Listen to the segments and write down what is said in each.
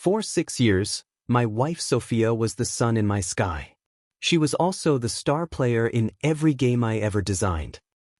For 6 years, my wife Sophia was the sun in my sky. She was also the star player in every game I ever designed.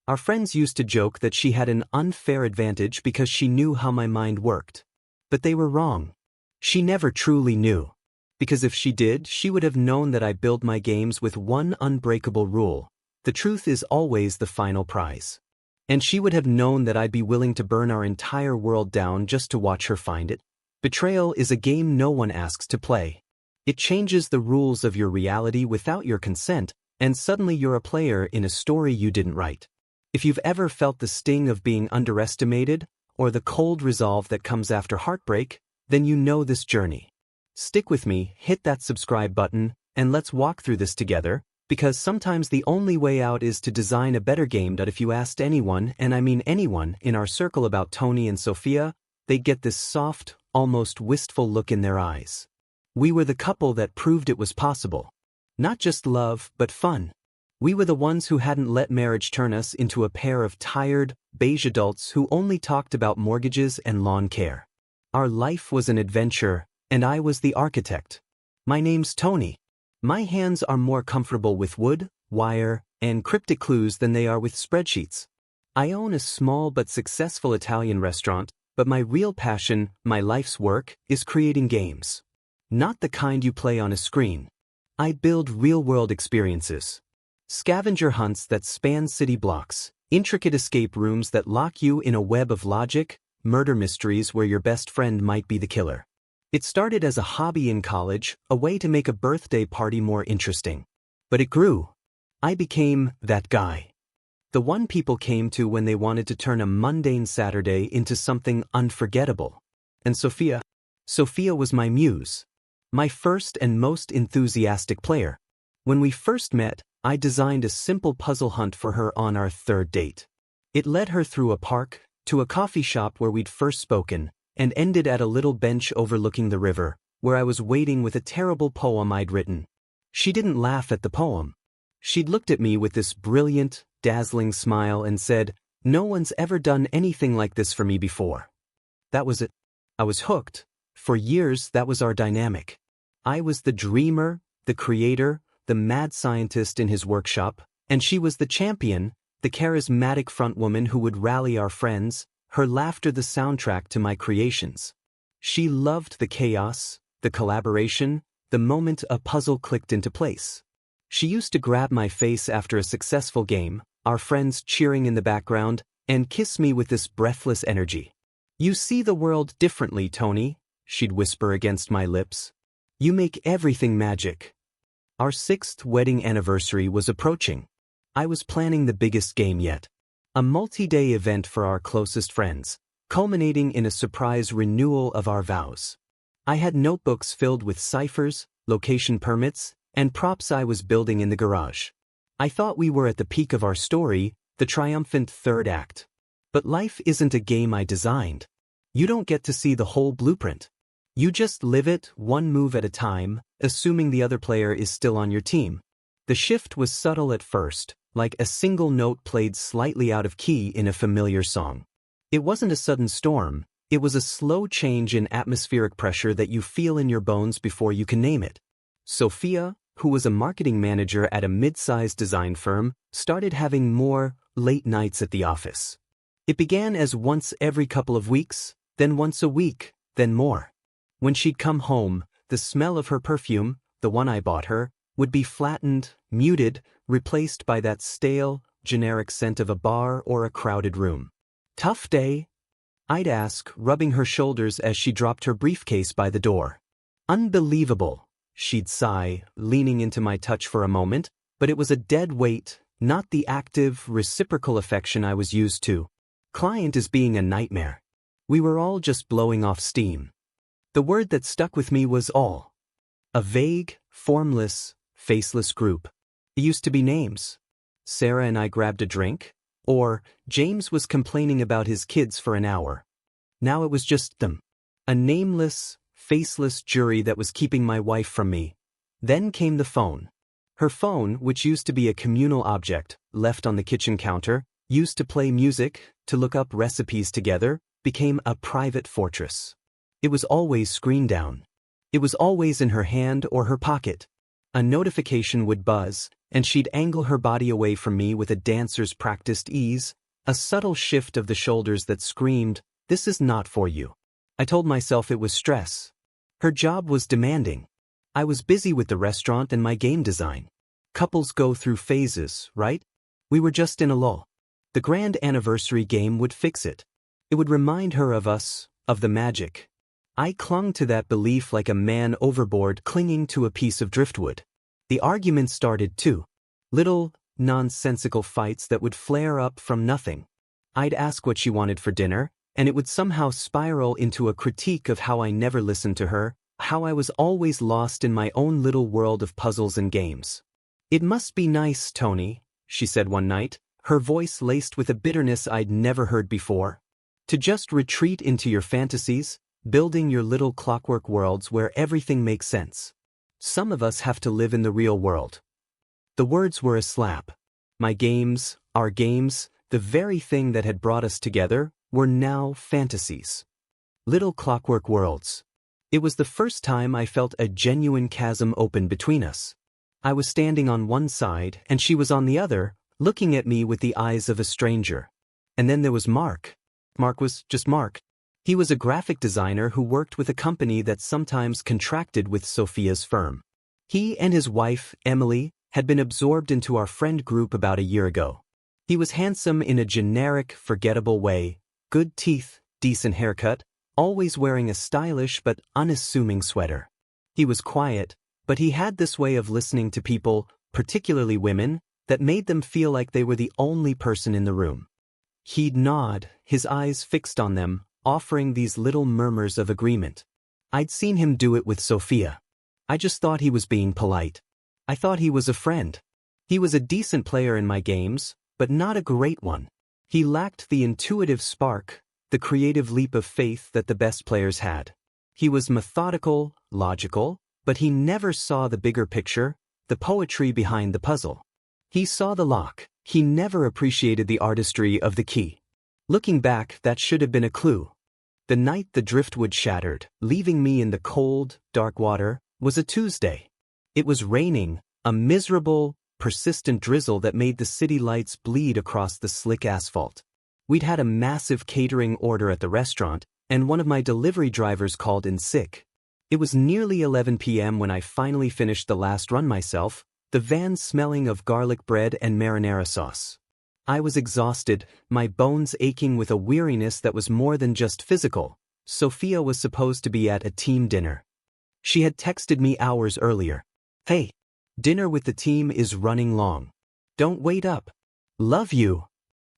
Our friends used to joke that she had an unfair advantage because she knew how my mind worked. But they were wrong. She never truly knew. Because if she did, she would have known that I build my games with one unbreakable rule: the truth is always the final prize. And she would have known that I'd be willing to burn our entire world down just to watch her find it. Betrayal is a game no one asks to play. It changes the rules of your reality without your consent, and suddenly you're a player in a story you didn't write. If you've ever felt the sting of being underestimated, or the cold resolve that comes after heartbreak, then you know this journey. Stick with me, hit that subscribe button, and let's walk through this together, because sometimes the only way out is to design a better game. That if you asked anyone, and I mean anyone, in our circle about Tony and Sophia, they'd get this soft, almost wistful look in their eyes. We were the couple that proved it was possible. Not just love, but fun. We were the ones who hadn't let marriage turn us into a pair of tired, beige adults who only talked about mortgages and lawn care. Our life was an adventure, and I was the architect. My name's Tony. My hands are more comfortable with wood, wire, and cryptic clues than they are with spreadsheets. I own a small but successful Italian restaurant, but my real passion, my life's work, is creating games. Not the kind you play on a screen. I build real-world experiences. Scavenger hunts that span city blocks, intricate escape rooms that lock you in a web of logic, murder mysteries where your best friend might be the killer. It started as a hobby in college, a way to make a birthday party more interesting. But it grew. I became that guy. The one people came to when they wanted to turn a mundane Saturday into something unforgettable. And Sophia was my muse. My first and most enthusiastic player. When we first met, I designed a simple puzzle hunt for her on our third date. It led her through a park, to a coffee shop where we'd first spoken, and ended at a little bench overlooking the river, where I was waiting with a terrible poem I'd written. She didn't laugh at the poem. She'd looked at me with this brilliant, dazzling smile and said, "No one's ever done anything like this for me before." That was it. I was hooked. For years, that was our dynamic. I was the dreamer, the creator, the mad scientist in his workshop, and she was the champion, the charismatic frontwoman who would rally our friends, her laughter the soundtrack to my creations. She loved the chaos, the collaboration, the moment a puzzle clicked into place. She used to grab my face after a successful game, our friends cheering in the background, and kiss me with this breathless energy. "You see the world differently, Tony," she'd whisper against my lips. "You make everything magic." Our 6th wedding anniversary was approaching. I was planning the biggest game yet. A multi-day event for our closest friends, culminating in a surprise renewal of our vows. I had notebooks filled with ciphers, location permits, and props I was building in the garage. I thought we were at the peak of our story, the triumphant third act. But life isn't a game I designed. You don't get to see the whole blueprint. You just live it, one move at a time, assuming the other player is still on your team. The shift was subtle at first, like a single note played slightly out of key in a familiar song. It wasn't a sudden storm, it was a slow change in atmospheric pressure that you feel in your bones before you can name it. Sophia, who was a marketing manager at a mid-sized design firm, started having more late nights at the office. It began as once every couple of weeks, then once a week, then more. When she'd come home, the smell of her perfume, the one I bought her, would be flattened, muted, replaced by that stale, generic scent of a bar or a crowded room. "Tough day?" I'd ask, rubbing her shoulders as she dropped her briefcase by the door. "Unbelievable," she'd sigh, leaning into my touch for a moment, but it was a dead weight, not the active, reciprocal affection I was used to. Client is being a nightmare. We were all just blowing off steam. The word that stuck with me was all. A vague, formless, faceless group. It used to be names. Sarah and I grabbed a drink, or James was complaining about his kids for an hour. Now it was just them. A nameless, faceless jury that was keeping my wife from me. Then came the phone. Her phone, which used to be a communal object, left on the kitchen counter, used to play music, to look up recipes together, became a private fortress. It was always screen down. It was always in her hand or her pocket. A notification would buzz, and she'd angle her body away from me with a dancer's practiced ease, a subtle shift of the shoulders that screamed, "This is not for you." I told myself it was stress. Her job was demanding. I was busy with the restaurant and my game design. Couples go through phases, right? We were just in a lull. The grand anniversary game would fix it. It would remind her of us, of the magic. I clung to that belief like a man overboard clinging to a piece of driftwood. The arguments started too. Little, nonsensical fights that would flare up from nothing. I'd ask what she wanted for dinner, and it would somehow spiral into a critique of how I never listened to her, how I was always lost in my own little world of puzzles and games. "It must be nice, Tony," she said one night, her voice laced with a bitterness I'd never heard before. "To just retreat into your fantasies, building your little clockwork worlds where everything makes sense. Some of us have to live in the real world." The words were a slap. My games, our games, the very thing that had brought us together, were now fantasies. Little clockwork worlds. It was the first time I felt a genuine chasm open between us. I was standing on one side and she was on the other, looking at me with the eyes of a stranger. And then there was Mark. Mark was just Mark. He was a graphic designer who worked with a company that sometimes contracted with Sophia's firm. He and his wife, Emily, had been absorbed into our friend group about a year ago. He was handsome in a generic, forgettable way, good teeth, decent haircut, always wearing a stylish but unassuming sweater. He was quiet, but he had this way of listening to people, particularly women, that made them feel like they were the only person in the room. He'd nod, his eyes fixed on them, offering these little murmurs of agreement. I'd seen him do it with Sophia. I just thought he was being polite. I thought he was a friend. He was a decent player in my games, but not a great one. He lacked the intuitive spark, the creative leap of faith that the best players had. He was methodical, logical, but he never saw the bigger picture, the poetry behind the puzzle. He saw the lock. He never appreciated the artistry of the key. Looking back, that should have been a clue. The night the driftwood shattered, leaving me in the cold, dark water, was a Tuesday. It was raining, a miserable, persistent drizzle that made the city lights bleed across the slick asphalt. We'd had a massive catering order at the restaurant, and one of my delivery drivers called in sick. It was nearly 11 p.m. when I finally finished the last run myself, the van smelling of garlic bread and marinara sauce. I was exhausted, my bones aching with a weariness that was more than just physical. Sophia was supposed to be at a team dinner. She had texted me hours earlier. "Hey, dinner with the team is running long. Don't wait up. Love you."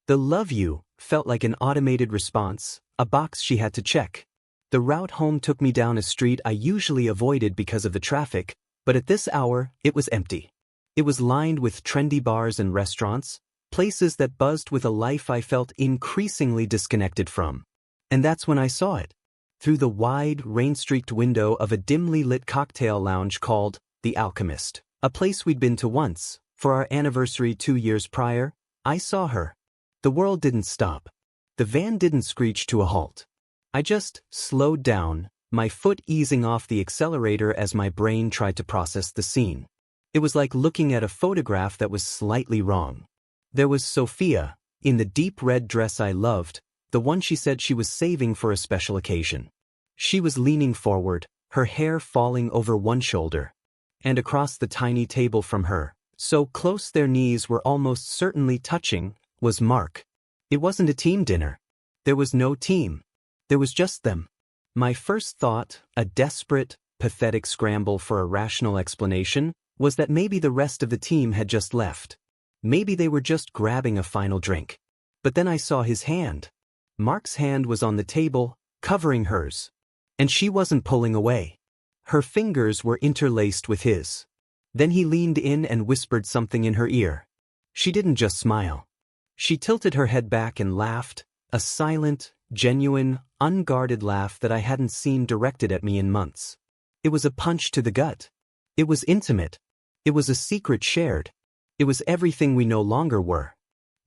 The "love you" felt like an automated response, a box she had to check. The route home took me down a street I usually avoided because of the traffic, but at this hour, it was empty. It was lined with trendy bars and restaurants, places that buzzed with a life I felt increasingly disconnected from. And that's when I saw it. Through the wide, rain-streaked window of a dimly lit cocktail lounge called The Alchemist, a place we'd been to once, for our anniversary 2 years prior, I saw her. The world didn't stop. The van didn't screech to a halt. I just slowed down, my foot easing off the accelerator as my brain tried to process the scene. It was like looking at a photograph that was slightly wrong. There was Sophia, in the deep red dress I loved, the one she said she was saving for a special occasion. She was leaning forward, her hair falling over one shoulder. And across the tiny table from her, so close their knees were almost certainly touching, was Mark. It wasn't a team dinner. There was no team. There was just them. My first thought, a desperate, pathetic scramble for a rational explanation, was that maybe the rest of the team had just left. Maybe they were just grabbing a final drink. But then I saw his hand. Mark's hand was on the table, covering hers. And she wasn't pulling away. Her fingers were interlaced with his. Then he leaned in and whispered something in her ear. She didn't just smile. She tilted her head back and laughed, a silent, genuine, unguarded laugh that I hadn't seen directed at me in months. It was a punch to the gut. It was intimate. It was a secret shared. It was everything we no longer were.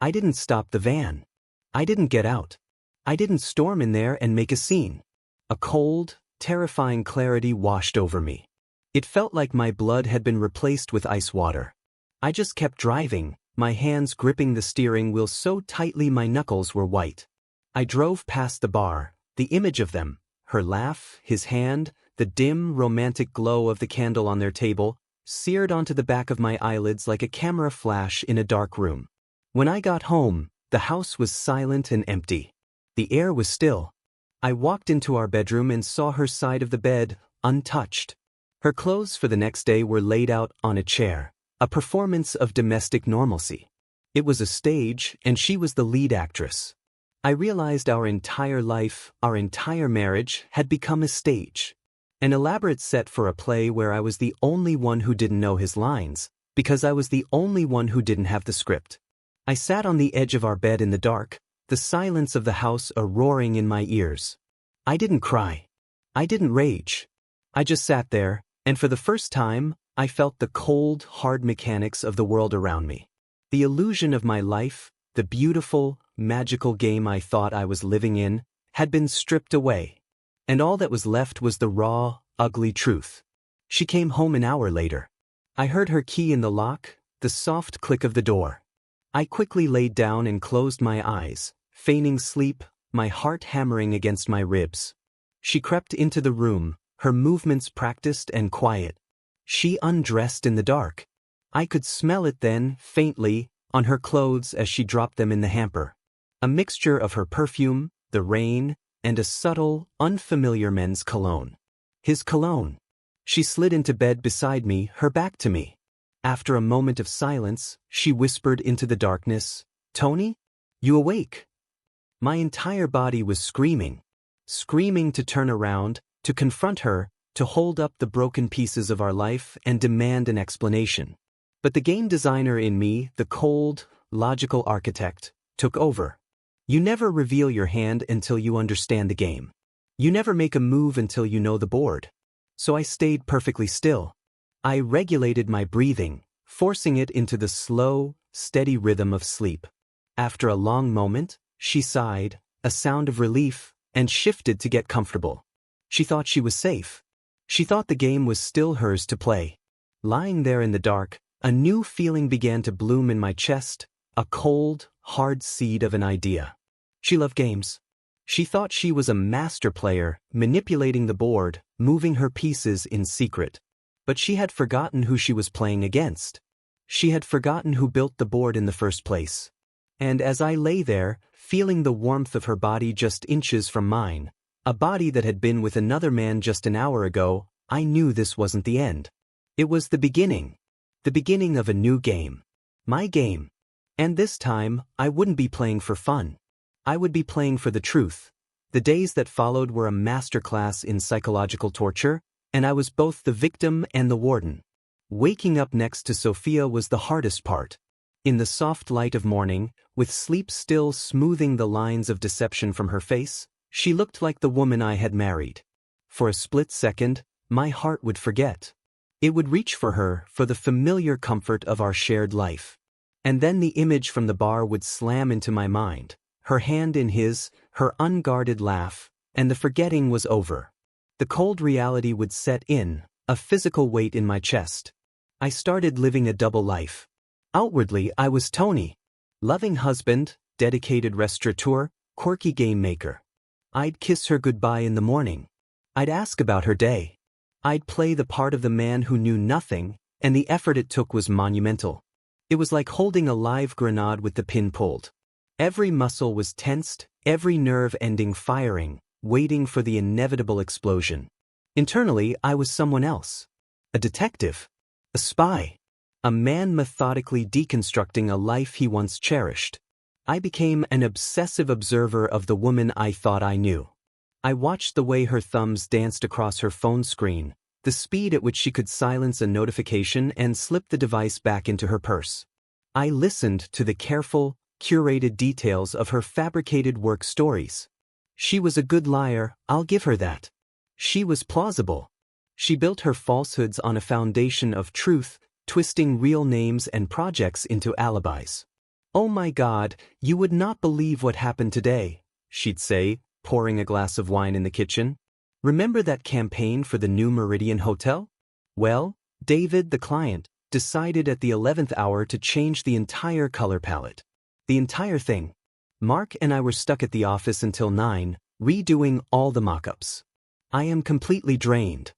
I didn't stop the van. I didn't get out. I didn't storm in there and make a scene. A cold, terrifying clarity washed over me. It felt like my blood had been replaced with ice water. I just kept driving, my hands gripping the steering wheel so tightly my knuckles were white. I drove past the bar, the image of them, her laugh, his hand, the dim, romantic glow of the candle on their table, seared onto the back of my eyelids like a camera flash in a dark room. When I got home, the house was silent and empty. The air was still. I walked into our bedroom and saw her side of the bed, untouched. Her clothes for the next day were laid out on a chair, a performance of domestic normalcy. It was a stage, and she was the lead actress. I realized our entire life, our entire marriage, had become a stage. An elaborate set for a play where I was the only one who didn't know his lines, because I was the only one who didn't have the script. I sat on the edge of our bed in the dark, the silence of the house roaring in my ears. I didn't cry. I didn't rage. I just sat there, and for the first time, I felt the cold, hard mechanics of the world around me. The illusion of my life, the beautiful, magical game I thought I was living in, had been stripped away. And all that was left was the raw, ugly truth. She came home an hour later. I heard her key in the lock, the soft click of the door. I quickly laid down and closed my eyes, feigning sleep, my heart hammering against my ribs. She crept into the room, her movements practiced and quiet. She undressed in the dark. I could smell it then, faintly, on her clothes as she dropped them in the hamper. A mixture of her perfume, the rain, and a subtle, unfamiliar men's cologne. His cologne. She slid into bed beside me, her back to me. After a moment of silence, she whispered into the darkness, "Tony? You awake?" My entire body was screaming to turn around, to confront her, to hold up the broken pieces of our life and demand an explanation. But the game designer in me, the cold, logical architect, took over. You never reveal your hand until you understand the game. You never make a move until you know the board. So I stayed perfectly still. I regulated my breathing, forcing it into the slow, steady rhythm of sleep. After a long moment, she sighed, a sound of relief, and shifted to get comfortable. She thought she was safe. She thought the game was still hers to play. Lying there in the dark, a new feeling began to bloom in my chest, a cold, hard seed of an idea. She loved games. She thought she was a master player, manipulating the board, moving her pieces in secret. But she had forgotten who she was playing against. She had forgotten who built the board in the first place. And as I lay there, feeling the warmth of her body just inches from mine, a body that had been with another man just an hour ago, I knew this wasn't the end. It was the beginning of a new game. My game. And this time, I wouldn't be playing for fun. I would be playing for the truth. The days that followed were a masterclass in psychological torture, and I was both the victim and the warden. Waking up next to Sophia was the hardest part. In the soft light of morning, with sleep still smoothing the lines of deception from her face, she looked like the woman I had married. For a split second, my heart would forget. It would reach for her, for the familiar comfort of our shared life. And then the image from the bar would slam into my mind, her hand in his, her unguarded laugh, and the forgetting was over. The cold reality would set in, a physical weight in my chest. I started living a double life. Outwardly, I was Tony. Loving husband, dedicated restaurateur, quirky game maker. I'd kiss her goodbye in the morning. I'd ask about her day. I'd play the part of the man who knew nothing, and the effort it took was monumental. It was like holding a live grenade with the pin pulled. Every muscle was tensed, every nerve ending firing, waiting for the inevitable explosion. Internally, I was someone else. A detective. A spy. A man methodically deconstructing a life he once cherished. I became an obsessive observer of the woman I thought I knew. I watched the way her thumbs danced across her phone screen, the speed at which she could silence a notification and slip the device back into her purse. I listened to the careful, curated details of her fabricated work stories. She was a good liar, I'll give her that. She was plausible. She built her falsehoods on a foundation of truth, twisting real names and projects into alibis. "Oh my God, you would not believe what happened today," she'd say, pouring a glass of wine in the kitchen. Remember that campaign for the new Meridian Hotel? Well, David, the client, decided at the 11th hour to change the entire color palette. The entire thing. Mark and I were stuck at the office until 9, redoing all the mock-ups. I am completely drained.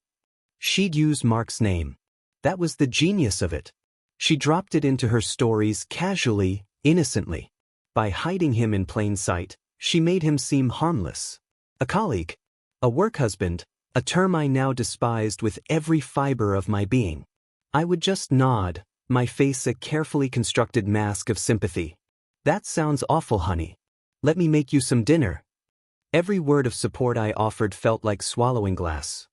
She'd used Mark's name. That was the genius of it. She dropped it into her stories casually, innocently. By hiding him in plain sight, she made him seem harmless. A colleague. A work husband, a term I now despised with every fiber of my being. I would just nod, my face a carefully constructed mask of sympathy. That sounds awful, honey. Let me make you some dinner. Every word of support I offered felt like swallowing glass.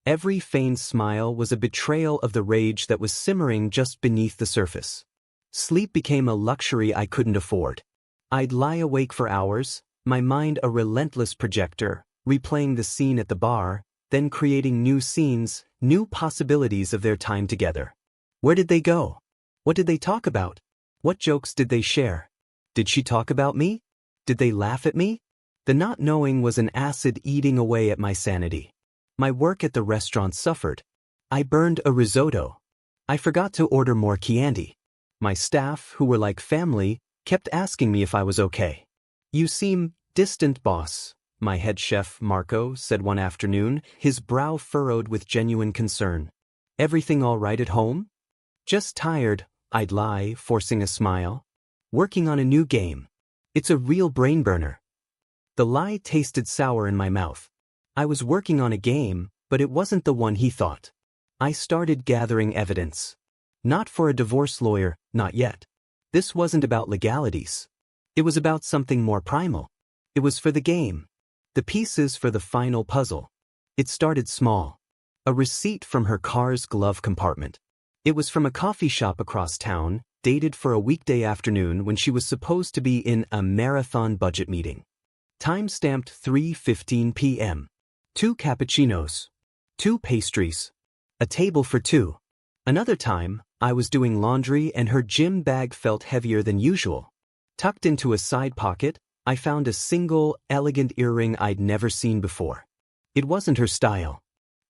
Every feigned smile was a betrayal of the rage that was simmering just beneath the surface. Sleep became a luxury I couldn't afford. I'd lie awake for hours, my mind a relentless projector, replaying the scene at the bar, then creating new scenes, new possibilities of their time together. Where did they go? What did they talk about? What jokes did they share? Did she talk about me? Did they laugh at me? The not knowing was an acid eating away at my sanity. My work at the restaurant suffered. I burned a risotto. I forgot to order more Chianti. My staff, who were like family, kept asking me if I was okay. You seem distant, boss, my head chef Marco said one afternoon, his brow furrowed with genuine concern. Everything all right at home? Just tired, I'd lie, forcing a smile. Working on a new game. It's a real brain burner. The lie tasted sour in my mouth. I was working on a game, but it wasn't the one he thought. I started gathering evidence. Not for a divorce lawyer, not yet. This wasn't about legalities. It was about something more primal. It was for the game. The pieces for the final puzzle. It started small. A receipt from her car's glove compartment. It was from a coffee shop across town, dated for a weekday afternoon when she was supposed to be in a marathon budget meeting. Time-stamped 3:15 p.m. 2 cappuccinos. 2 pastries. A table for 2. Another time, I was doing laundry and her gym bag felt heavier than usual. Tucked into a side pocket, I found a single, elegant earring I'd never seen before. It wasn't her style.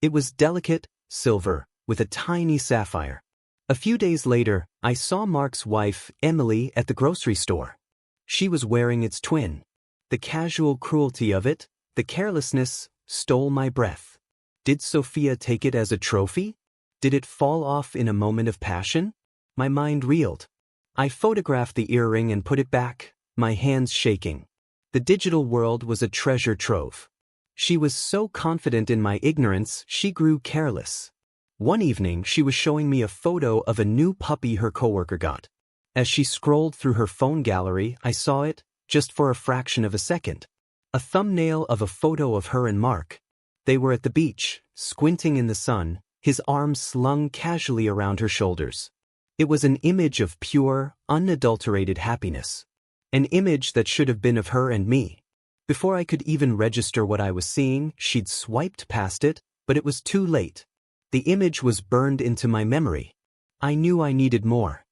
It was delicate, silver, with a tiny sapphire. A few days later, I saw Mark's wife, Emily, at the grocery store. She was wearing its twin. The casual cruelty of it, the carelessness, stole my breath. Did Sophia take it as a trophy? Did it fall off in a moment of passion? My mind reeled. I photographed the earring and put it back, my hands shaking. The digital world was a treasure trove. She was so confident in my ignorance, she grew careless. One evening, she was showing me a photo of a new puppy her coworker got. As she scrolled through her phone gallery, I saw it, just for a fraction of a second. A thumbnail of a photo of her and Mark. They were at the beach, squinting in the sun, his arms slung casually around her shoulders. It was an image of pure, unadulterated happiness. An image that should have been of her and me. Before I could even register what I was seeing, she'd swiped past it, but it was too late. The image was burned into my memory. I knew I needed more.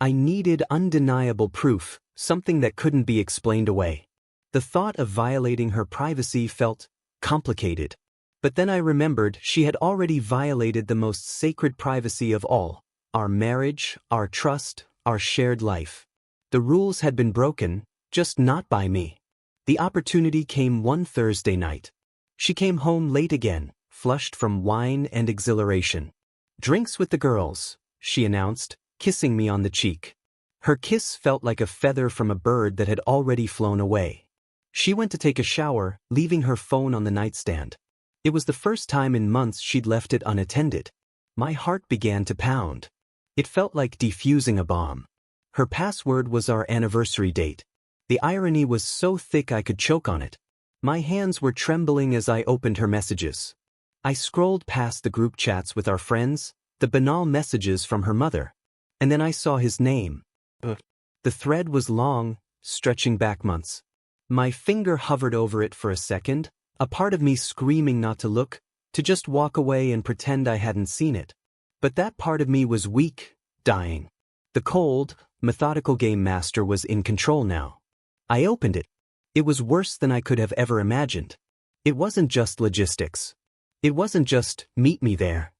I needed undeniable proof, something that couldn't be explained away. The thought of violating her privacy felt complicated. But then I remembered she had already violated the most sacred privacy of all, our marriage, our trust, our shared life. The rules had been broken, just not by me. The opportunity came one Thursday night. She came home late again, flushed from wine and exhilaration. "Drinks with the girls," she announced, kissing me on the cheek. Her kiss felt like a feather from a bird that had already flown away. She went to take a shower, leaving her phone on the nightstand. It was the first time in months she'd left it unattended. My heart began to pound. It felt like defusing a bomb. Her password was our anniversary date. The irony was so thick I could choke on it. My hands were trembling as I opened her messages. I scrolled past the group chats with our friends, the banal messages from her mother. And then I saw his name. The thread was long, stretching back months. My finger hovered over it for a second, a part of me screaming not to look, to just walk away and pretend I hadn't seen it. But that part of me was weak, dying. The cold, methodical game master was in control now. I opened it. It was worse than I could have ever imagined. It wasn't just logistics. It wasn't just, meet me there.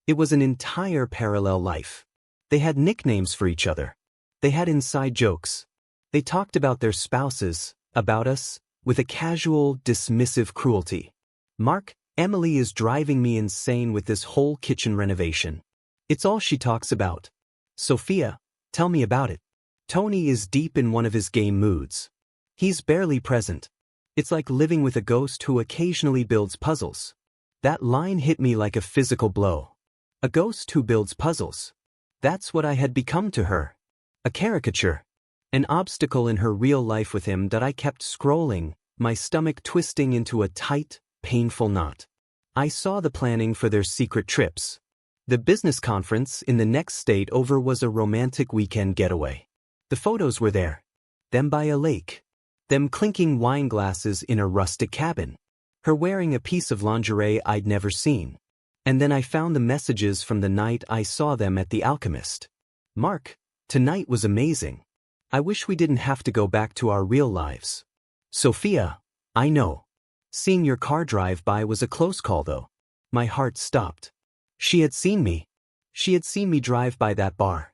It was an entire parallel life. They had nicknames for each other. They had inside jokes. They talked about their spouses, about us, with a casual, dismissive cruelty. Mark, Emily is driving me insane with this whole kitchen renovation. It's all she talks about. Sophia, tell me about it. Tony is deep in one of his game moods. He's barely present. It's like living with a ghost who occasionally builds puzzles. That line hit me like a physical blow. A ghost who builds puzzles. That's what I had become to her. A caricature. An obstacle in her real life with him that I kept scrolling, my stomach twisting into a tight, painful knot. I saw the planning for their secret trips. The business conference in the next state over was a romantic weekend getaway. The photos were there. Them by a lake. Them clinking wine glasses in a rustic cabin. Her wearing a piece of lingerie I'd never seen. And then I found the messages from the night I saw them at The Alchemist. Mark, tonight was amazing. I wish we didn't have to go back to our real lives. Sophia, I know. Seeing your car drive by was a close call though. My heart stopped. She had seen me. She had seen me drive by that bar.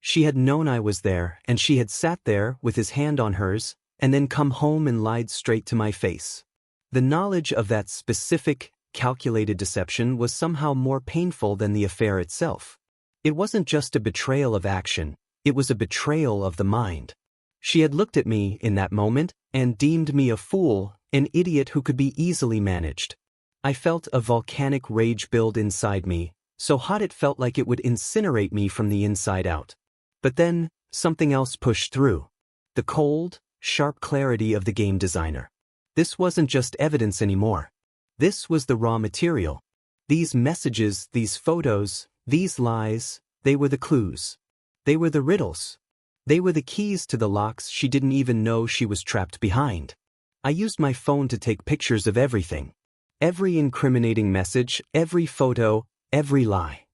She had known I was there, and she had sat there with his hand on hers, and then come home and lied straight to my face. The knowledge of that specific, calculated deception was somehow more painful than the affair itself. It wasn't just a betrayal of action, it was a betrayal of the mind. She had looked at me in that moment and deemed me a fool, an idiot who could be easily managed. I felt a volcanic rage build inside me, so hot it felt like it would incinerate me from the inside out. But then, something else pushed through. The cold, sharp clarity of the game designer. This wasn't just evidence anymore. This was the raw material. These messages, these photos, these lies, they were the clues. They were the riddles. They were the keys to the locks she didn't even know she was trapped behind. I used my phone to take pictures of everything. Every incriminating message, every photo, every lie.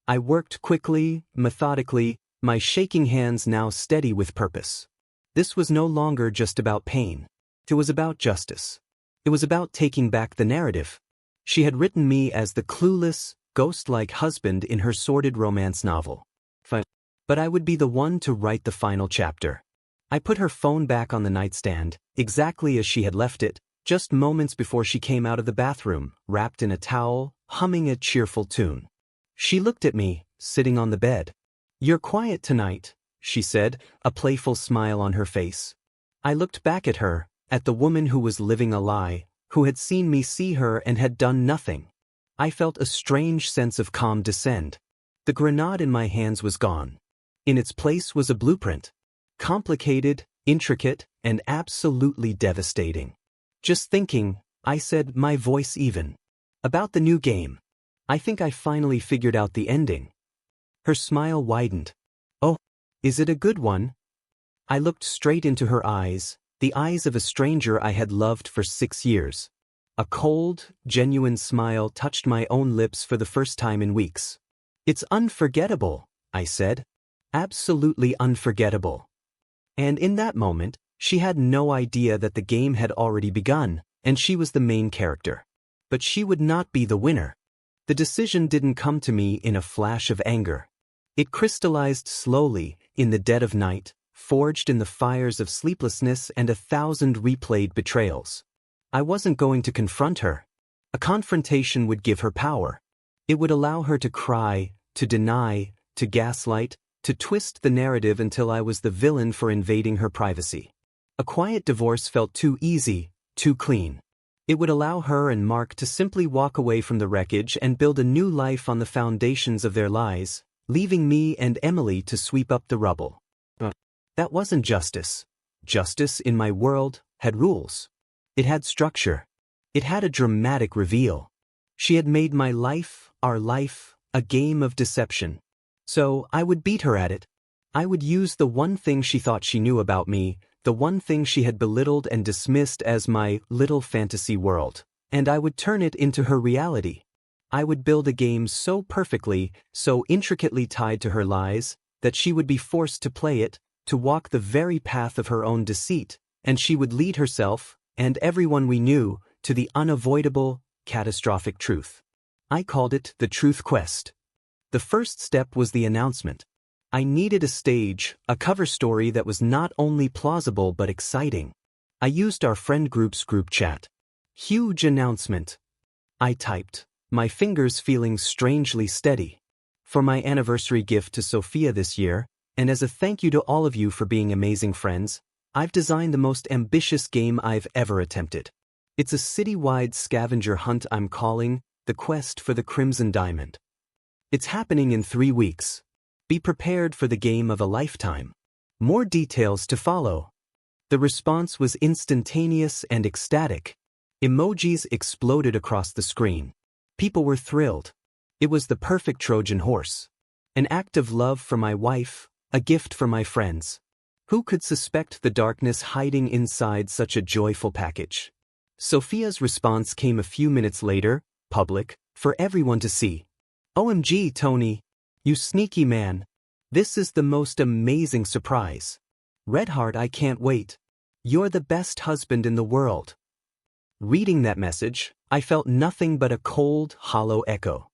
I worked quickly, methodically, my shaking hands now steady with purpose. This was no longer just about pain. It was about justice. It was about taking back the narrative. She had written me as the clueless, ghost-like husband in her sordid romance novel. But I would be the one to write the final chapter. I put her phone back on the nightstand, exactly as she had left it, just moments before she came out of the bathroom, wrapped in a towel, humming a cheerful tune. She looked at me, sitting on the bed. "You're quiet tonight," she said, a playful smile on her face. I looked back at her, at the woman who was living a lie, who had seen me see her and had done nothing. I felt a strange sense of calm descend. The grenade in my hands was gone. In its place was a blueprint. Complicated, intricate, and absolutely devastating. "Just thinking," I said, my voice even. "About the new game. I think I finally figured out the ending." Her smile widened. "Oh, is it a good one?" I looked straight into her eyes, the eyes of a stranger I had loved for 6 years. A cold, genuine smile touched my own lips for the first time in weeks. "It's unforgettable," I said. "Absolutely unforgettable." And in that moment, she had no idea that the game had already begun, and she was the main character. But she would not be the winner. The decision didn't come to me in a flash of anger. It crystallized slowly, in the dead of night, forged in the fires of sleeplessness and 1,000 replayed betrayals. I wasn't going to confront her. A confrontation would give her power. It would allow her to cry, to deny, to gaslight, to twist the narrative until I was the villain for invading her privacy. A quiet divorce felt too easy, too clean. It would allow her and Mark to simply walk away from the wreckage and build a new life on the foundations of their lies, leaving me and Emily to sweep up the rubble. That wasn't justice. Justice, in my world, had rules. It had structure. It had a dramatic reveal. She had made my life, our life, a game of deception. So I would beat her at it. I would use the one thing she thought she knew about me, the one thing she had belittled and dismissed as my little fantasy world, and I would turn it into her reality. I would build a game so perfectly, so intricately tied to her lies, that she would be forced to play it, to walk the very path of her own deceit, and she would lead herself, and everyone we knew, to the unavoidable, catastrophic truth. I called it the Truth Quest. The first step was the announcement. I needed a stage, a cover story that was not only plausible but exciting. I used our friend group's group chat. Huge announcement. I typed, my fingers feeling strangely steady. For my anniversary gift to Sophia this year, and as a thank you to all of you for being amazing friends, I've designed the most ambitious game I've ever attempted. It's a city-wide scavenger hunt I'm calling the Quest for the Crimson Diamond. It's happening in 3 weeks. Be prepared for the game of a lifetime. More details to follow. The response was instantaneous and ecstatic. Emojis exploded across the screen. People were thrilled. It was the perfect Trojan horse. An act of love for my wife, a gift for my friends. Who could suspect the darkness hiding inside such a joyful package? Sophia's response came a few minutes later, public, for everyone to see. OMG, Tony. You sneaky man. This is the most amazing surprise. Redheart, I can't wait. You're the best husband in the world. Reading that message, I felt nothing but a cold, hollow echo.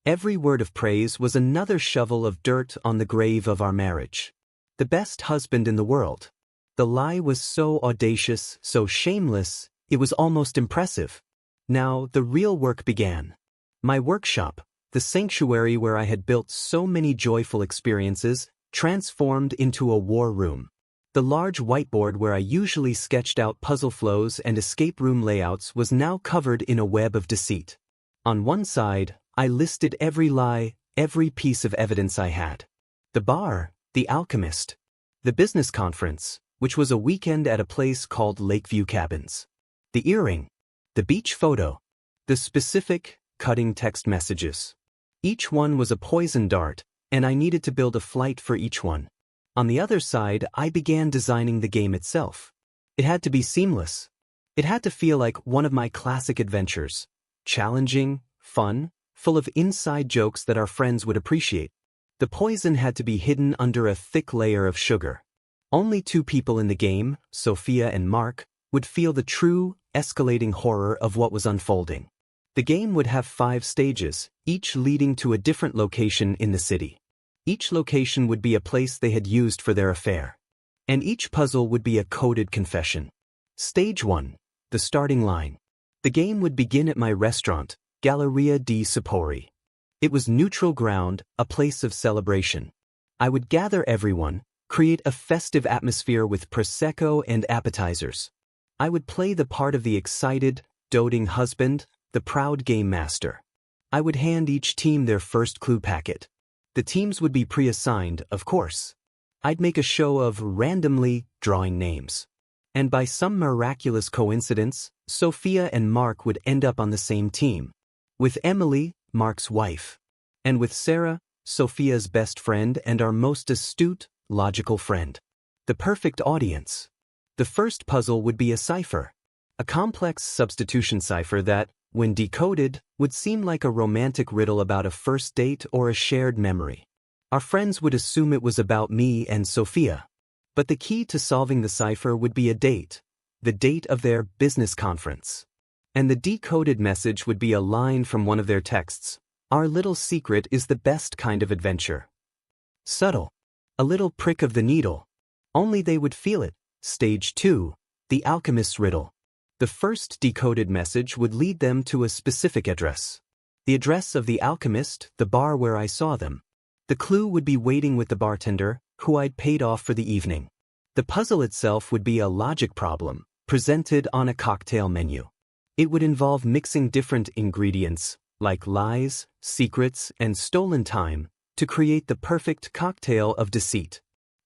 Every word of praise was another shovel of dirt on the grave of our marriage. The best husband in the world. The lie was so audacious, so shameless, it was almost impressive. Now, the real work began. My workshop, the sanctuary where I had built so many joyful experiences, transformed into a war room. The large whiteboard where I usually sketched out puzzle flows and escape room layouts was now covered in a web of deceit. On one side, I listed every lie, every piece of evidence I had. The bar, the alchemist. The business conference, which was a weekend at a place called Lakeview Cabins. The earring. The beach photo. The specific, cutting text messages. Each one was a poison dart, and I needed to build a flight for each one. On the other side, I began designing the game itself. It had to be seamless. It had to feel like one of my classic adventures. Challenging, fun, full of inside jokes that our friends would appreciate. The poison had to be hidden under a thick layer of sugar. Only 2 people in the game, Sophia and Mark, would feel the true, escalating horror of what was unfolding. The game would have 5 stages, each leading to a different location in the city. Each location would be a place they had used for their affair. And each puzzle would be a coded confession. Stage 1. The starting line. The game would begin at my restaurant, Galleria di Sapori. It was neutral ground, a place of celebration. I would gather everyone, create a festive atmosphere with prosecco and appetizers. I would play the part of the excited, doting husband, the proud game master. I would hand each team their first clue packet. The teams would be pre-assigned, of course. I'd make a show of randomly drawing names. And by some miraculous coincidence, Sophia and Mark would end up on the same team. With Emily, Mark's wife. And with Sarah, Sophia's best friend and our most astute, logical friend. The perfect audience. The first puzzle would be a cipher. A complex substitution cipher that, when decoded, would seem like a romantic riddle about a first date or a shared memory. Our friends would assume it was about me and Sophia. But the key to solving the cipher would be a date, the date of their business conference. And the decoded message would be a line from one of their texts. Our little secret is the best kind of adventure. Subtle. A little prick of the needle. Only they would feel it. Stage 2. The alchemist's riddle. The first decoded message would lead them to a specific address. The address of the alchemist, the bar where I saw them. The clue would be waiting with the bartender, who I'd paid off for the evening. The puzzle itself would be a logic problem, presented on a cocktail menu. It would involve mixing different ingredients, like lies, secrets, and stolen time, to create the perfect cocktail of deceit.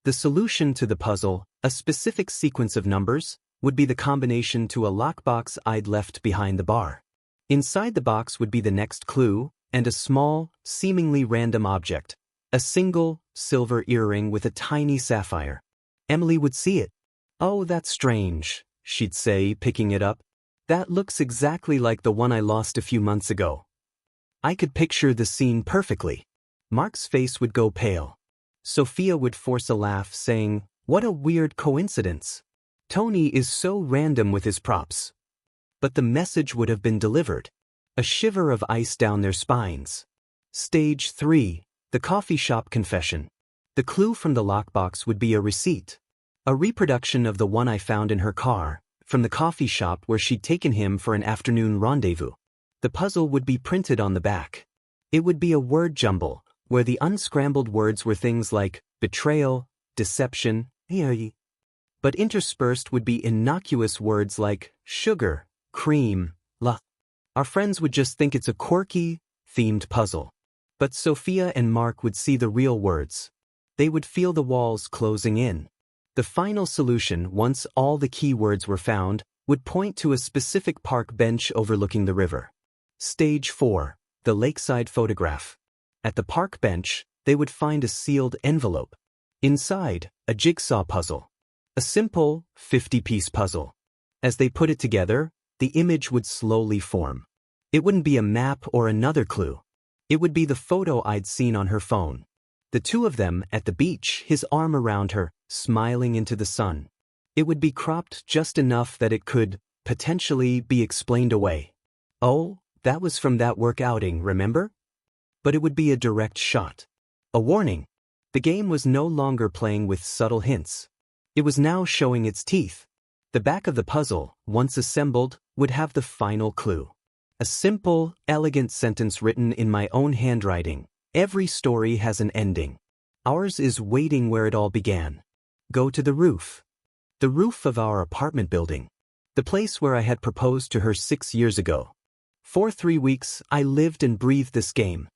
The solution to the puzzle, a specific sequence of numbers, would be the combination to a lockbox I'd left behind the bar. Inside the box would be the next clue, and a small, seemingly random object, a single, silver earring with a tiny sapphire. Emily would see it. "Oh, that's strange," she'd say, picking it up. "That looks exactly like the one I lost a few months ago." I could picture the scene perfectly. Mark's face would go pale. Sophia would force a laugh, saying, "What a weird coincidence. Tony is so random with his props." But the message would have been delivered. a shiver of ice down their spines. Stage 3. The coffee shop confession. The clue from the lockbox would be a receipt. A reproduction of the one I found in her car, from the coffee shop where she'd taken him for an afternoon rendezvous. The puzzle would be printed on the back. It would be a word jumble, where the unscrambled words were things like betrayal, deception, but interspersed would be innocuous words like sugar, cream, la. Our friends would just think it's a quirky, themed puzzle. But Sophia and Mark would see the real words. They would feel the walls closing in. The final solution, once all the key words were found, would point to a specific park bench overlooking the river. Stage 4. The lakeside photograph. At the park bench, they would find a sealed envelope. Inside, a jigsaw puzzle. A simple, 50-piece puzzle. As they put it together, the image would slowly form. It wouldn't be a map or another clue. It would be the photo I'd seen on her phone. The two of them at the beach, his arm around her, smiling into the sun. It would be cropped just enough that it could, potentially, be explained away. Oh, that was from that work outing, remember? But it would be a direct shot. A warning. The game was no longer playing with subtle hints. It was now showing its teeth. The back of the puzzle, once assembled, would have the final clue. A simple, elegant sentence written in my own handwriting. Every story has an ending. Ours is waiting where it all began. Go to the roof. The roof of our apartment building. The place where I had proposed to her 6 years ago. For 3 weeks, I lived and breathed this game.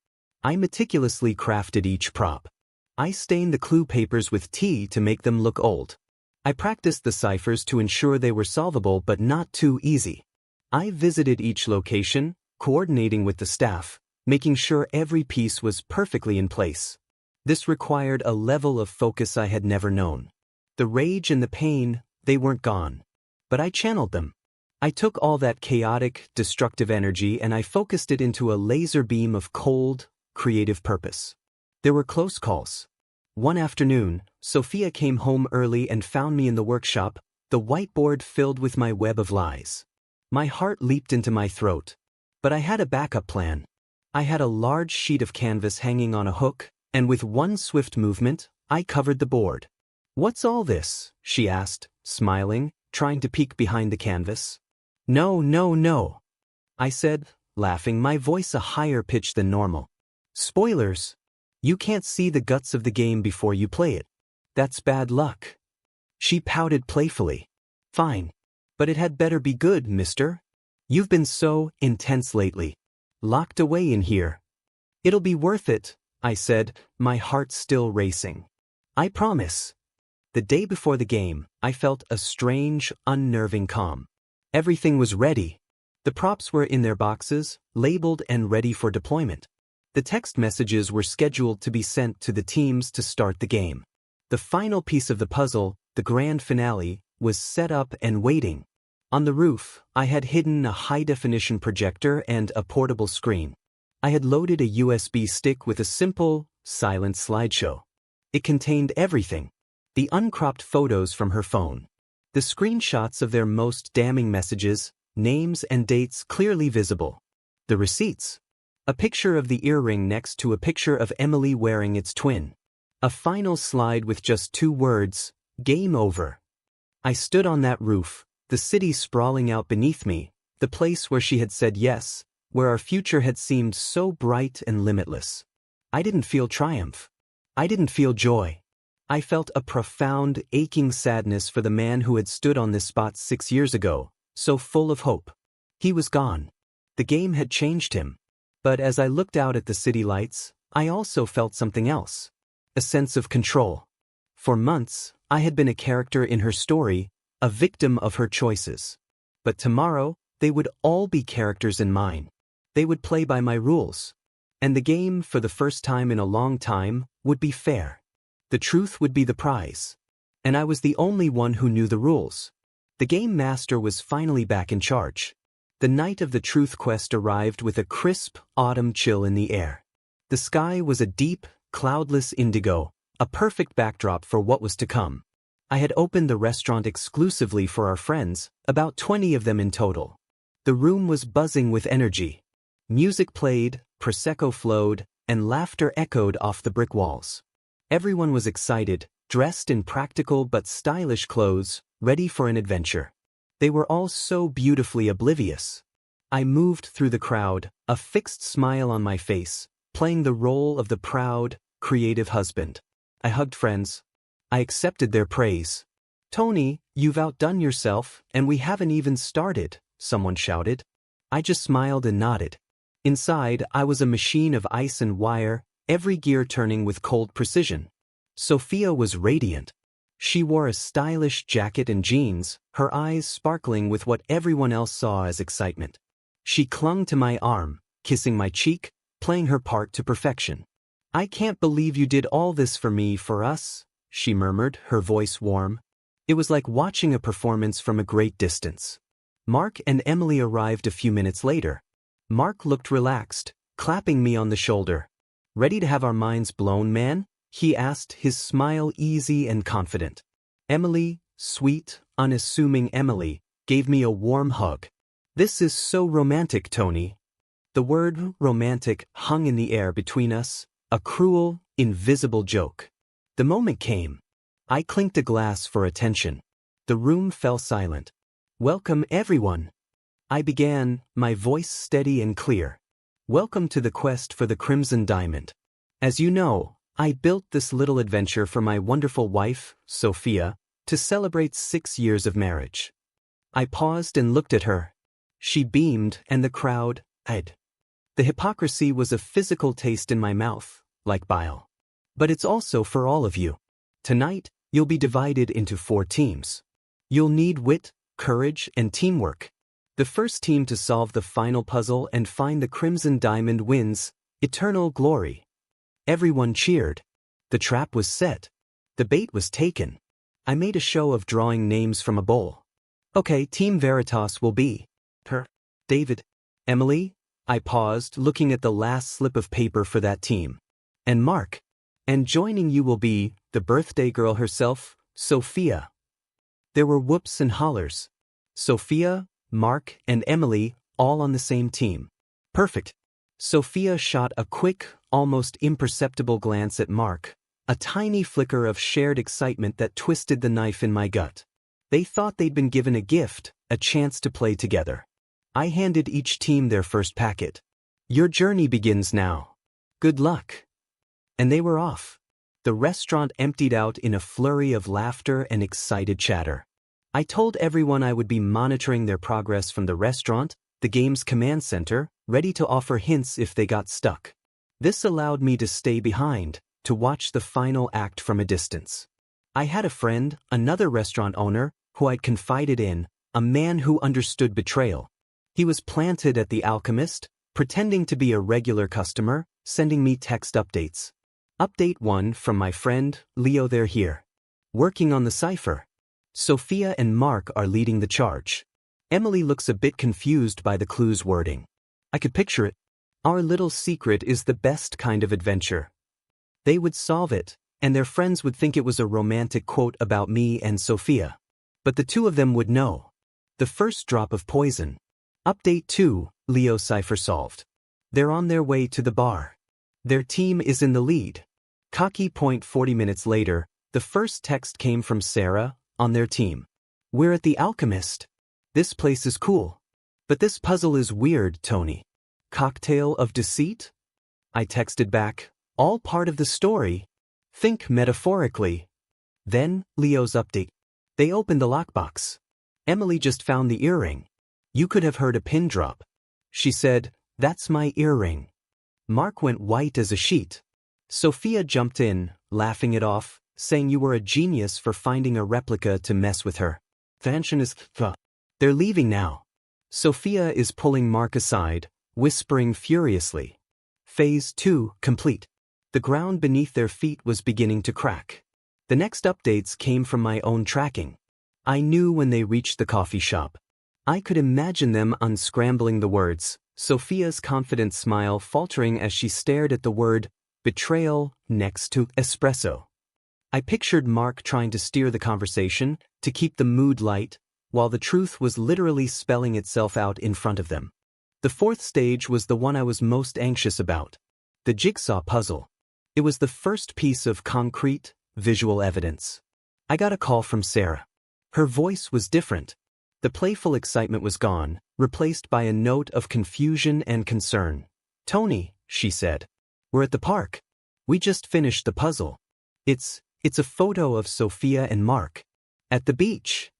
I meticulously crafted each prop. I stained the clue papers with tea to make them look old. I practiced the ciphers to ensure they were solvable but not too easy. I visited each location, coordinating with the staff, making sure every piece was perfectly in place. This required a level of focus I had never known. The rage and the pain, they weren't gone. But I channeled them. I took all that chaotic, destructive energy and I focused it into a laser beam of cold, creative purpose. There were close calls. One afternoon, Sophia came home early and found me in the workshop, the whiteboard filled with my web of lies. My heart leaped into my throat. But I had a backup plan. I had a large sheet of canvas hanging on a hook, and with one swift movement, I covered the board. "What's all this?" she asked, smiling, trying to peek behind the canvas. "No, no, no," I said, laughing, my voice a higher pitch than normal. "Spoilers. You can't see the guts of the game before you play it. That's bad luck." She pouted playfully. "Fine. But it had better be good, mister. You've been so intense lately. Locked away in here." "It'll be worth it," I said, my heart still racing. "I promise." The day before the game, I felt a strange, unnerving calm. Everything was ready. The props were in their boxes, labeled and ready for deployment. The text messages were scheduled to be sent to the teams to start the game. The final piece of the puzzle, the grand finale, was set up and waiting. On the roof, I had hidden a high-definition projector and a portable screen. I had loaded a USB stick with a simple, silent slideshow. It contained everything. The uncropped photos from her phone. The screenshots of their most damning messages, names and dates clearly visible. The receipts. A picture of the earring next to a picture of Emily wearing its twin. A final slide with just 2 words, "Game over." I stood on that roof, the city sprawling out beneath me, the place where she had said yes, where our future had seemed so bright and limitless. I didn't feel triumph. I didn't feel joy. I felt a profound, aching sadness for the man who had stood on this spot 6 years ago, so full of hope. He was gone. The game had changed him. But as I looked out at the city lights, I also felt something else. A sense of control. For months, I had been a character in her story, a victim of her choices. But tomorrow, they would all be characters in mine. They would play by my rules. And the game, for the first time in a long time, would be fair. The truth would be the prize. And I was the only one who knew the rules. The game master was finally back in charge. The night of the truth quest arrived with a crisp, autumn chill in the air. The sky was a deep, cloudless indigo, a perfect backdrop for what was to come. I had opened the restaurant exclusively for our friends, about 20 of them in total. The room was buzzing with energy. Music played, Prosecco flowed, and laughter echoed off the brick walls. Everyone was excited, dressed in practical but stylish clothes, ready for an adventure. They were all so beautifully oblivious. I moved through the crowd, a fixed smile on my face, playing the role of the proud, creative husband. I hugged friends. I accepted their praise. "Tony, you've outdone yourself, and we haven't even started," someone shouted. I just smiled and nodded. Inside, I was a machine of ice and wire, every gear turning with cold precision. Sophia was radiant. She wore a stylish jacket and jeans, her eyes sparkling with what everyone else saw as excitement. She clung to my arm, kissing my cheek, playing her part to perfection. "I can't believe you did all this for me, for us," she murmured, her voice warm. It was like watching a performance from a great distance. Mark and Emily arrived a few minutes later. Mark looked relaxed, clapping me on the shoulder. "Ready to have our minds blown, man?" he asked, his smile easy and confident. Emily, sweet, unassuming Emily, gave me a warm hug. "This is so romantic, Tony." The word romantic hung in the air between us, a cruel, invisible joke. The moment came. I clinked a glass for attention. The room fell silent. "Welcome, everyone," I began, my voice steady and clear. "Welcome to the quest for the Crimson Diamond. As you know, I built this little adventure for my wonderful wife, Sophia, to celebrate 6 years of marriage." I paused and looked at her. She beamed, and the crowd, eyed. The hypocrisy was a physical taste in my mouth, like bile. "But it's also for all of you. Tonight, you'll be divided into 4 teams. You'll need wit, courage, and teamwork. The first team to solve the final puzzle and find the Crimson Diamond wins eternal glory." Everyone cheered. The trap was set. The bait was taken. I made a show of drawing names from a bowl. "Okay, Team Veritas will be David, Emily," I paused, looking at the last slip of paper for that team. "And Mark. And joining you will be the birthday girl herself, Sophia." There were whoops and hollers. Sophia, Mark, and Emily, all on the same team. Perfect. Sophia shot a quick, almost imperceptible glance at Mark, a tiny flicker of shared excitement that twisted the knife in my gut. They thought they'd been given a gift, a chance to play together. I handed each team their first packet. "Your journey begins now. Good luck." And they were off. The restaurant emptied out in a flurry of laughter and excited chatter. I told everyone I would be monitoring their progress from the restaurant, the game's command center, ready to offer hints if they got stuck. This allowed me to stay behind, to watch the final act from a distance. I had a friend, another restaurant owner, who I'd confided in, a man who understood betrayal. He was planted at The Alchemist, pretending to be a regular customer, sending me text updates. "Update 1 from my friend, Leo, they're here. Working on the cipher. Sophia and Mark are leading the charge. Emily looks a bit confused by the clue's wording. I could picture it. Our little secret is the best kind of adventure." They would solve it, and their friends would think it was a romantic quote about me and Sophia. But the two of them would know. The first drop of poison. Update 2, Leo cipher solved. They're on their way to the bar. Their team is in the lead. Cocky point 40 minutes later, the first text came from Sarah, on their team. "We're at The Alchemist. This place is cool. But this puzzle is weird, Tony. Cocktail of deceit?" I texted back, "All part of the story. Think metaphorically." Then, Leo's update. They opened the lockbox. Emily just found the earring. You could have heard a pin drop. She said, "That's my earring." Mark went white as a sheet. Sophia jumped in, laughing it off, saying you were a genius for finding a replica to mess with her. Fanchen is They're leaving now. Sophia is pulling Mark aside, whispering furiously. Phase 2 complete. The ground beneath their feet was beginning to crack. The next updates came from my own tracking. I knew when they reached the coffee shop. I could imagine them unscrambling the words, Sophia's confident smile faltering as she stared at the word betrayal next to espresso. I pictured Mark trying to steer the conversation, to keep the mood light, while the truth was literally spelling itself out in front of them. The fourth stage was the one I was most anxious about. The jigsaw puzzle. It was the first piece of concrete, visual evidence. I got a call from Sarah. Her voice was different. The playful excitement was gone, replaced by a note of confusion and concern. "Tony," she said. "We're at the park. We just finished the puzzle. It's a photo of Sophia and Mark. At the beach."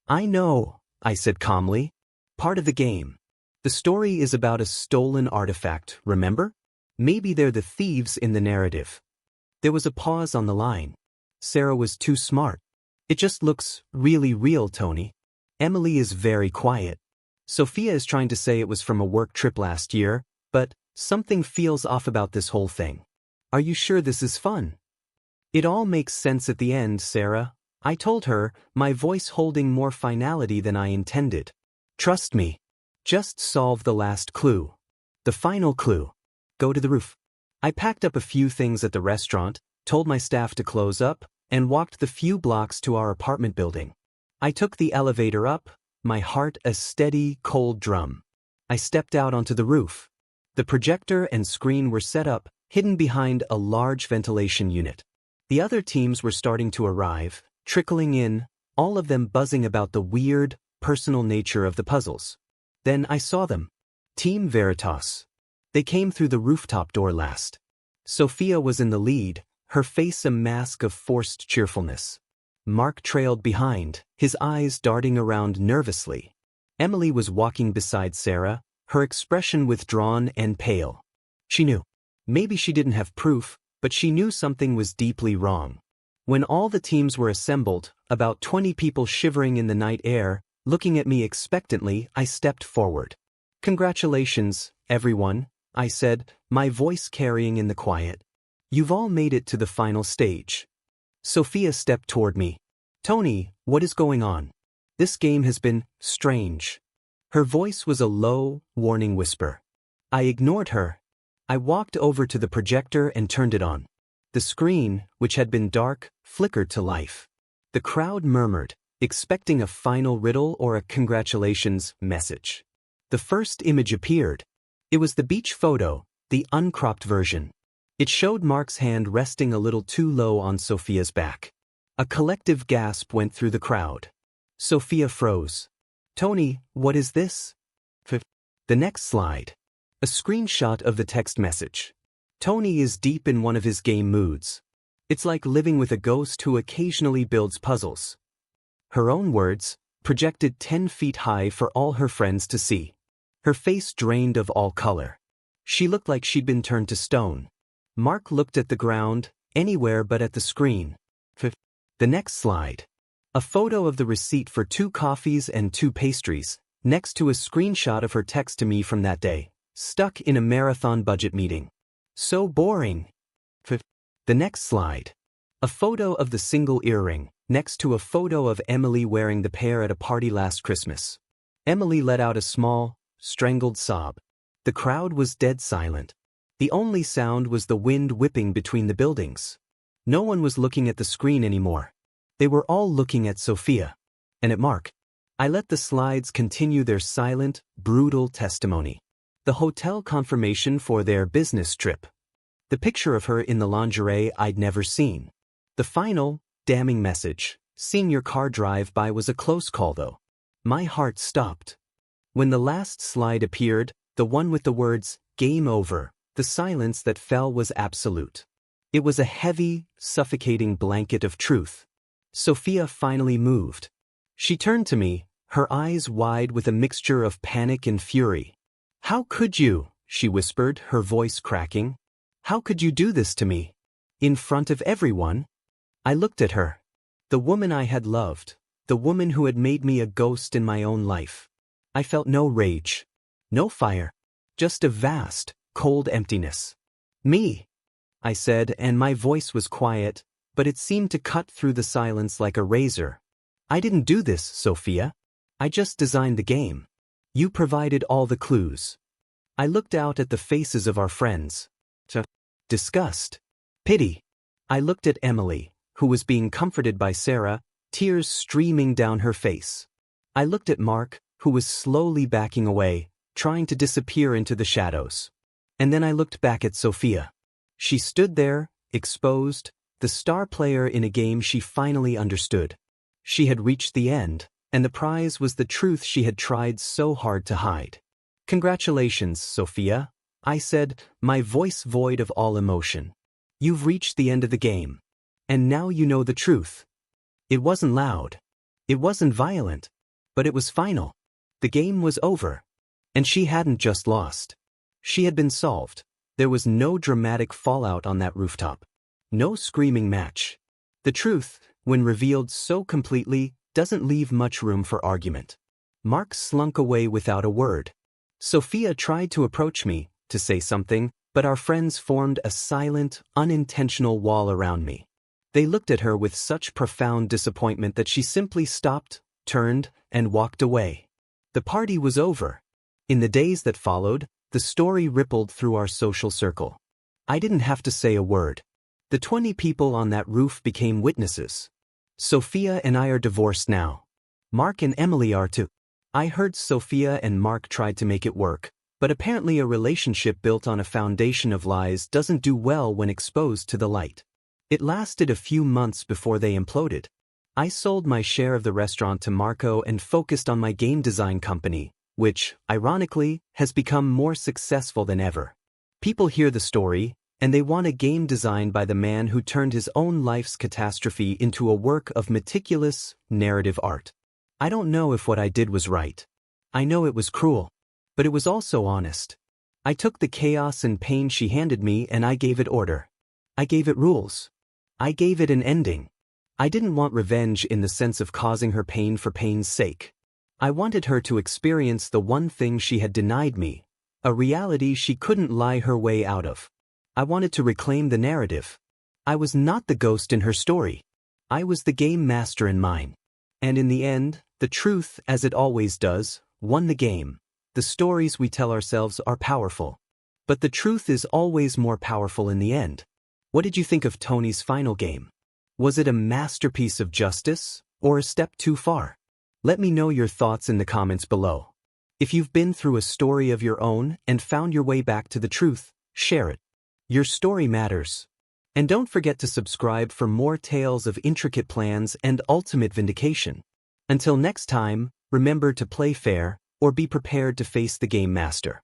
"I know," I said calmly. "Part of the game. The story is about a stolen artifact, remember? Maybe they're the thieves in the narrative." There was a pause on the line. Sarah was too smart. "It just looks really real, Tony. Emily is very quiet. Sophia is trying to say it was from a work trip last year, but something feels off about this whole thing. Are you sure this is fun?" "It all makes sense at the end, Sarah," I told her, my voice holding more finality than I intended. "Trust me. Just solve the last clue. The final clue. Go to the roof." I packed up a few things at the restaurant, told my staff to close up, and walked the few blocks to our apartment building. I took the elevator up, my heart a steady, cold drum. I stepped out onto the roof. The projector and screen were set up, hidden behind a large ventilation unit. The other teams were starting to arrive, trickling in, all of them buzzing about the weird, personal nature of the puzzles. Then I saw them. Team Veritas. They came through the rooftop door last. Sophia was in the lead, her face a mask of forced cheerfulness. Mark trailed behind, his eyes darting around nervously. Emily was walking beside Sarah, her expression withdrawn and pale. She knew. Maybe she didn't have proof, but she knew something was deeply wrong. When all the teams were assembled, about 20 people shivering in the night air, looking at me expectantly, I stepped forward. "Congratulations, everyone," I said, my voice carrying in the quiet. "You've all made it to the final stage." Sophia stepped toward me. "Tony, what is going on? This game has been strange." Her voice was a low, warning whisper. I ignored her. I walked over to the projector and turned it on. The screen, which had been dark, flickered to life. The crowd murmured, expecting a final riddle or a congratulations message. The first image appeared. It was the beach photo, the uncropped version. It showed Mark's hand resting a little too low on Sophia's back. A collective gasp went through the crowd. Sophia froze. "Tony, what is this?" The next slide. A screenshot of the text message. Tony is deep in one of his game moods. It's like living with a ghost who occasionally builds puzzles. Her own words, projected 10 feet high for all her friends to see. Her face drained of all color. She looked like she'd been turned to stone. Mark looked at the ground, anywhere but at the screen. The next slide. A photo of the receipt for 2 coffees and 2 pastries, next to a screenshot of her text to me from that day, stuck in a marathon budget meeting. So boring. The next slide. A photo of the single earring, next to a photo of Emily wearing the pair at a party last Christmas. Emily let out a small, strangled sob. The crowd was dead silent. The only sound was the wind whipping between the buildings. No one was looking at the screen anymore. They were all looking at Sophia. And at Mark. I let the slides continue their silent, brutal testimony. The hotel confirmation for their business trip. The picture of her in the lingerie I'd never seen. The final, damning message, "Seeing your car drive by was a close call though." My heart stopped. When the last slide appeared, the one with the words, "Game over," the silence that fell was absolute. It was a heavy, suffocating blanket of truth. Sophia finally moved. She turned to me, her eyes wide with a mixture of panic and fury. "How could you?" she whispered, her voice cracking. "How could you do this to me? In front of everyone?" I looked at her. The woman I had loved, the woman who had made me a ghost in my own life. I felt no rage, no fire, just a vast, cold emptiness. "Me," I said, and my voice was quiet, but it seemed to cut through the silence like a razor. "I didn't do this, Sophia. I just designed the game. You provided all the clues." I looked out at the faces of our friends. Disgust. Pity. I looked at Emily, who was being comforted by Sarah, tears streaming down her face. I looked at Mark, who was slowly backing away, trying to disappear into the shadows. And then I looked back at Sophia. She stood there, exposed, the star player in a game she finally understood. She had reached the end, and the prize was the truth she had tried so hard to hide. "Congratulations, Sophia," I said, my voice void of all emotion. "You've reached the end of the game. And now you know the truth." It wasn't loud. It wasn't violent. But it was final. The game was over. And she hadn't just lost. She had been solved. There was no dramatic fallout on that rooftop. No screaming match. The truth, when revealed so completely, doesn't leave much room for argument. Mark slunk away without a word. Sophia tried to approach me, to say something, but our friends formed a silent, unintentional wall around me. They looked at her with such profound disappointment that she simply stopped, turned, and walked away. The party was over. In the days that followed, the story rippled through our social circle. I didn't have to say a word. The 20 people on that roof became witnesses. Sophia and I are divorced now. Mark and Emily are too. I heard Sophia and Mark tried to make it work, but apparently a relationship built on a foundation of lies doesn't do well when exposed to the light. It lasted a few months before they imploded. I sold my share of the restaurant to Marco and focused on my game design company, which, ironically, has become more successful than ever. People hear the story, and they want a game designed by the man who turned his own life's catastrophe into a work of meticulous, narrative art. I don't know if what I did was right. I know it was cruel. But it was also honest. I took the chaos and pain she handed me and I gave it order. I gave it rules. I gave it an ending. I didn't want revenge in the sense of causing her pain for pain's sake. I wanted her to experience the one thing she had denied me, a reality she couldn't lie her way out of. I wanted to reclaim the narrative. I was not the ghost in her story. I was the game master in mine. And in the end, the truth, as it always does, won the game. The stories we tell ourselves are powerful. But the truth is always more powerful in the end. What did you think of Tony's final game? Was it a masterpiece of justice, or a step too far? Let me know your thoughts in the comments below. If you've been through a story of your own and found your way back to the truth, share it. Your story matters. And don't forget to subscribe for more tales of intricate plans and ultimate vindication. Until next time, remember to play fair, or be prepared to face the game master.